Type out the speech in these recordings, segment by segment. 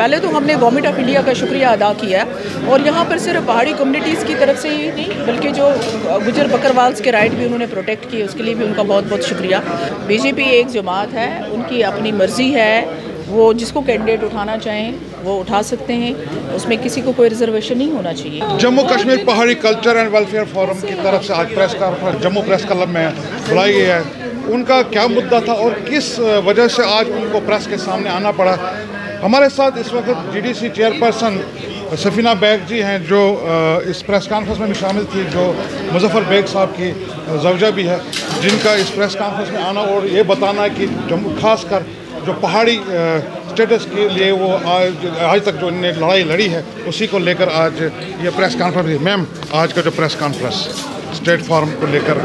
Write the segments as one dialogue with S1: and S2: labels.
S1: पहले तो हमने गवर्नमेंट ऑफ इंडिया का शुक्रिया अदा किया और यहाँ पर सिर्फ पहाड़ी कम्युनिटीज़ की तरफ से ही नहीं बल्कि जो गुजर बकरवाल्स के राइट भी उन्होंने प्रोटेक्ट किए उसके लिए भी उनका बहुत बहुत शुक्रिया। बीजेपी एक जमात है, उनकी अपनी मर्ज़ी है, वो जिसको कैंडिडेट उठाना चाहें वो उठा सकते हैं, उसमें किसी को कोई रिजर्वेशन नहीं होना चाहिए।
S2: जम्मू कश्मीर पहाड़ी कल्चर एंड वेलफेयर फोरम की तरफ से आज press conference Jammu press club में बुलाई गई है। उनका क्या मुद्दा था और किस वजह से आज उनको प्रेस के सामने आना पड़ा? हमारे साथ इस वक्त जीडीसी चेयरपर्सन सफीना बेग जी हैं जो इस प्रेस कॉन्फ्रेंस में भी शामिल थी, जो मुजफ्फर बेग साहब की ज़ौजा भी है, जिनका इस प्रेस कॉन्फ्रेंस में आना और ये बताना कि जम्मू खासकर जो पहाड़ी स्टेटस के लिए वो आज तक जो इन्होंने लड़ाई लड़ी है उसी को लेकर आज ये प्रेस कॉन्फ्रेंस। मैम, आज का जो प्रेस कॉन्फ्रेंस स्टेट फार्म को लेकर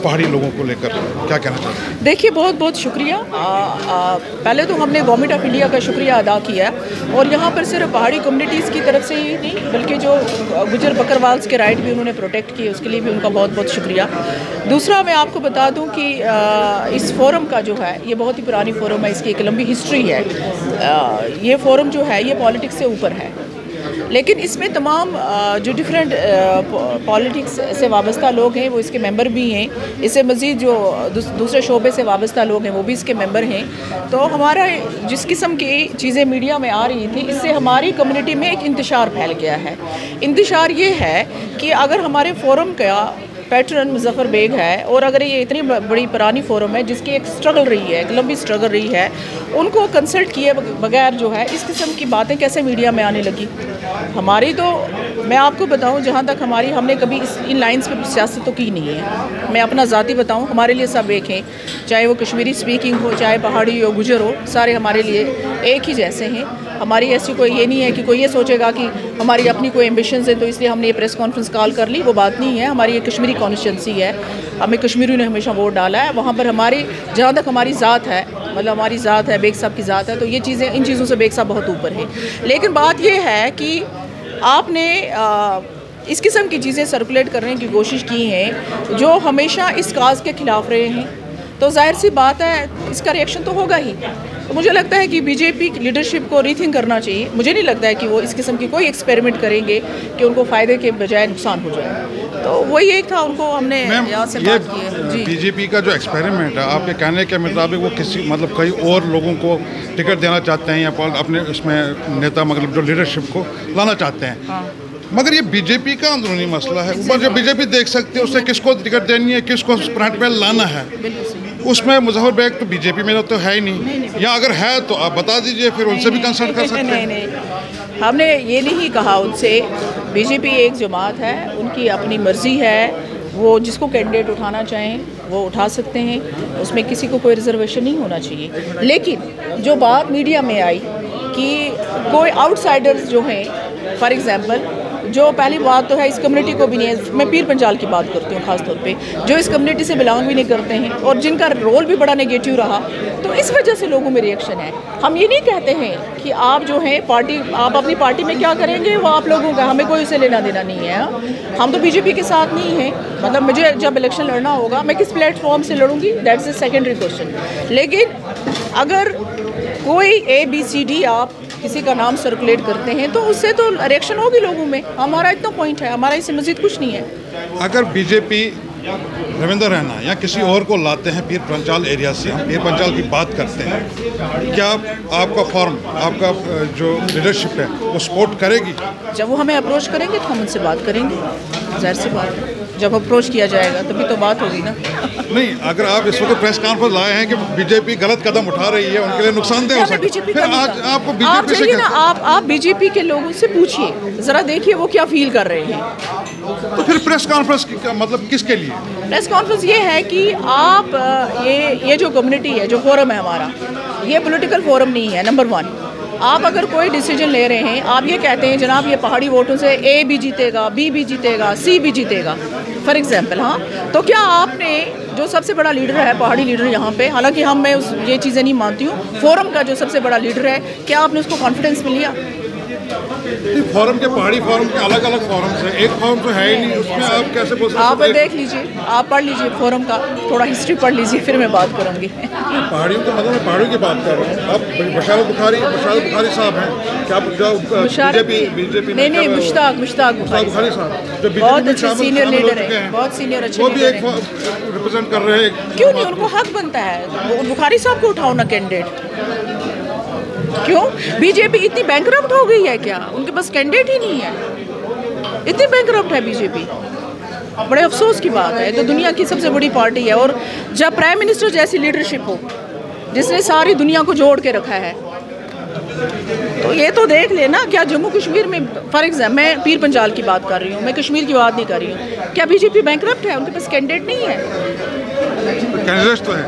S2: पहाड़ी लोगों को लेकर क्या कहना चाहते हैं?
S1: देखिए, बहुत बहुत शुक्रिया। पहले तो हमने गवर्नमेंट ऑफ इंडिया का शुक्रिया अदा किया और यहाँ पर सिर्फ पहाड़ी कम्युनिटीज़ की तरफ से ही नहीं बल्कि जो गुजर बकरवाल्स के राइट भी उन्होंने प्रोटेक्ट किए उसके लिए भी उनका बहुत बहुत शुक्रिया। दूसरा, मैं आपको बता दूं कि इस फोरम का जो है ये बहुत ही पुरानी फोरम है, इसकी एक लंबी हिस्ट्री है। ये फोरम जो है ये पॉलिटिक्स से ऊपर है, लेकिन इसमें तमाम जो डिफरेंट पॉलिटिक्स से वाबस्ता लोग हैं वो इसके मेंबर भी हैं। इससे मज़ीद जो दूसरे शोबे से वाबस्ता लोग हैं वो भी इसके मेंबर हैं। तो हमारा जिस किस्म की चीज़ें मीडिया में आ रही थी इससे हमारी कम्युनिटी में एक इंतशार फैल गया है। इंतशार ये है कि अगर हमारे फोरम का पैटर्न मुजफ्फर बेग है और अगर ये इतनी बड़ी पुरानी फोरम है जिसकी एक स्ट्रगल रही है, एक लंबी स्ट्रगल रही है, उनको कंसल्ट किए बगैर जो है इस किस्म की बातें कैसे मीडिया में आने लगी? हमारी तो मैं आपको बताऊं, जहां तक हमने कभी इन लाइंस पे सियासत तो की नहीं है। मैं अपना ज़ाती बताऊं, हमारे लिए सब एक हैं, चाहे वो कश्मीरी स्पीकिंग हो, चाहे पहाड़ी हो, गुजर हो, सारे हमारे लिए एक ही जैसे हैं। हमारी ऐसी कोई ये नहीं है कि कोई ये सोचेगा कि हमारी अपनी कोई एम्बिशंस है तो इसलिए हमने ये प्रेस कॉन्फ्रेंस कॉल कर ली, वो बात नहीं है। हमारी ये कश्मीरी कॉन्स्टिट्यूंसी है, हमें कश्मीरियों ने हमेशा वोट डाला है, वहाँ पर हमारी जहाँ तक हमारी ज़ात है, मतलब हमारी ज़ात है, बेग साहब की ज़ात है, तो ये चीज़ें, इन चीज़ों से बेग साहब बहुत ऊपर है। लेकिन बात ये है कि आपने इस किस्म की चीज़ें सर्कुलेट करने की कोशिश की हैं जो हमेशा इस काज के ख़िलाफ़ रहे हैं, तो जाहिर सी बात है इसका रिएक्शन तो होगा ही। तो मुझे लगता है कि बीजेपी लीडरशिप को रीथिंक करना चाहिए। मुझे नहीं लगता है कि वो इस किस्म की कोई एक्सपेरिमेंट करेंगे कि उनको फ़ायदे के बजाय नुकसान हो जाए। तो वही एक था, उनको हमने यहाँ से बात की है। जी,
S2: बीजेपी का जो एक्सपेरिमेंट है, आपके कहने के मुताबिक वो किसी मतलब कई और लोगों को टिकट देना चाहते हैं या अपने उसमें नेता मतलब जो लीडरशिप को लाना चाहते हैं।
S1: हाँ।
S2: मगर ये बीजेपी का अंदरूनी मसला है, ऊपर जो बीजेपी देख सकती है उससे किसको टिकट देनी है, किसको फ्रंट में लाना है, उसमें मुजफ्फर बेग तो बीजेपी में तो है ही नहीं, या अगर है तो आप बता दीजिए, फिर उनसे भी कंसल्ट कर सकते हैं।
S1: नहीं, हमने ये नहीं कहा उनसे। बीजेपी एक जमात है, उनकी अपनी मर्ज़ी है, वो जिसको कैंडिडेट उठाना चाहें वो उठा सकते हैं, उसमें किसी को कोई रिजर्वेशन नहीं होना चाहिए। लेकिन जो बात मीडिया में आई कि कोई आउटसाइडर्स जो हैं, फॉर एग्ज़ाम्पल, जो पहली बात तो है इस कम्युनिटी को भी नहीं है, मैं पीर पंजाल की बात करती हूँ ख़ास तौर पे, जो इस कम्युनिटी से बिलोंग भी नहीं करते हैं और जिनका रोल भी बड़ा नेगेटिव रहा, तो इस वजह से लोगों में रिएक्शन है। हम ये नहीं कहते हैं कि आप जो हैं पार्टी, आप अपनी पार्टी में क्या करेंगे वो आप लोगों का, हमें कोई उससे लेना देना नहीं है। हम तो बीजेपी के साथ नहीं हैं, मतलब मुझे जब इलेक्शन लड़ना होगा मैं किस प्लेटफॉर्म से लड़ूंगी, दैट्स अ सेकेंडरी क्वेश्चन। लेकिन अगर कोई ABCD आप किसी का नाम सर्कुलेट करते हैं तो उससे तो रिएक्शन होगी लोगों में। हमारा इतना पॉइंट है, हमारा इससे मज़ीद कुछ नहीं है।
S2: अगर बीजेपी रविंद्र रैना या किसी और को लाते हैं पीर पंचाल एरिया से, हम पीर पंचाल की बात करते हैं, क्या आपका फॉर्म, आपका जो लीडरशिप है वो सपोर्ट करेगी?
S1: जब वो हमें अप्रोच करेंगे तो हम उनसे बात करेंगे, जाहिर सी बात है। जब अप्रोच किया जाएगा तभी तो बात होगी ना।
S2: नहीं, अगर आप इस वक्त प्रेस कॉन्फ्रेंस लाए हैं कि बीजेपी गलत कदम उठा रही है, उनके लिए नुकसानदेह हो सकता है, फिर आज आपको बीजेपी से
S1: ना, आप बीजेपी के लोगों से पूछिए, ज़रा देखिए वो क्या फील कर रहे हैं।
S2: तो फिर प्रेस कॉन्फ्रेंस की मतलब किसके लिए?
S1: प्रेस कॉन्फ्रेंस ये है कि आप ये जो कम्युनिटी है, जो फोरम है हमारा, ये पॉलिटिकल फोरम नहीं है। नंबर 1, आप अगर कोई डिसीजन ले रहे हैं, आप ये कहते हैं जनाब ये पहाड़ी वोटों से A भी जीतेगा, B भी जीतेगा, C भी जीतेगा, फॉर एग्जांपल, हाँ, तो क्या आपने जो सबसे बड़ा लीडर है, पहाड़ी लीडर यहाँ पे, हालांकि मैं ये चीज़ें नहीं मानती हूँ, फोरम का जो सबसे बड़ा लीडर है, क्या आपने उसको कॉन्फिडेंस में लिया?
S2: फोरम के पहाड़ी फोरम के अलग अलग फोरम्स हैं, एक फोरम तो है ही नहीं, उसमें आप कैसे बोल सकते?
S1: आप देख लीजिए, आप पढ़ लीजिए फोरम का थोड़ा हिस्ट्री पढ़ लीजिए, फिर मैं बात करूँगी।
S2: पहाड़ियों का मतलब मैं पहाड़ियों की बात कर रहा हूँ। अब बशारत बुखारी साहब हैं क्या? बीजेपी
S1: नहीं, मुश्ताक
S2: बुखारी साहब जो
S1: बहुत अच्छे सीनियर लीडर है, बहुत सीनियर अच्छे,
S2: वो भी एक रिप्रेजेंट कर रहे हैं।
S1: क्यों नहीं, उनको हक बनता है। बुखारी साहब को उठाओ ना कैंडिडेट। क्यों? बीजेपी इतनी बैंकरप्ट हो गई है क्या? उनके पास कैंडिडेट ही नहीं है, इतनी बैंकरप्ट है बीजेपी। बड़े अफसोस की बात है। तो दुनिया की सबसे बड़ी पार्टी है, और जब प्राइम मिनिस्टर जैसी लीडरशिप हो जिसने सारी दुनिया को जोड़ के रखा है, तो ये तो देख लेना। क्या जम्मू कश्मीर में फॉर एग्जाम्पल, मैं पीर पंजाल की बात कर रही हूँ, मैं कश्मीर की बात नहीं कर रही हूँ, क्या बीजेपी बैंकरप्ट है? उनके पास कैंडिडेट नहीं है।
S2: कैंडिडेट तो है।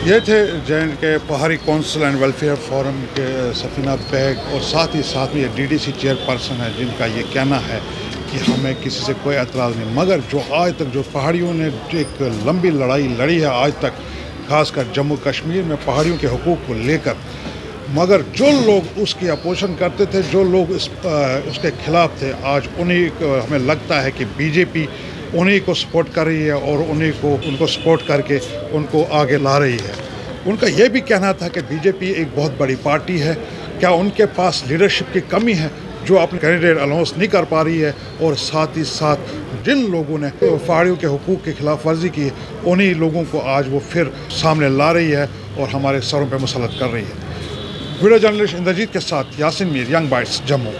S2: ये थे जैन के पहाड़ी काउंसिल एंड वेलफेयर फोरम के सफीना बेग, और साथ ही साथ में ये डीडीसी चेयरपर्सन है, जिनका ये कहना है कि हमें किसी से कोई एतराज़ नहीं, मगर जो आज तक जो पहाड़ियों ने एक लंबी लड़ाई लड़ी है आज तक, खासकर जम्मू कश्मीर में पहाड़ियों के हुकूक को लेकर, मगर जो लोग उसकी अपोजिशन करते थे, जो लोग उसके खिलाफ थे, आज उन्हीं को हमें लगता है कि बीजेपी उन्हीं को सपोर्ट कर रही है और उनको सपोर्ट करके उनको आगे ला रही है। उनका ये भी कहना था कि बीजेपी एक बहुत बड़ी पार्टी है, क्या उनके पास लीडरशिप की कमी है जो अपने कैंडिडेट अनाउंस नहीं कर पा रही है, और साथ ही साथ जिन लोगों ने पहाड़ियों के हुकूक की खिलाफ वर्जी की है, उन्हीं लोगों को आज वो फिर सामने ला रही है और हमारे सरों पर मुसल्लत कर रही है। वीडियो जर्नलिस्ट इंद्रजीत के साथ यासिन मीर, यंग बाइट्स, जम्मू।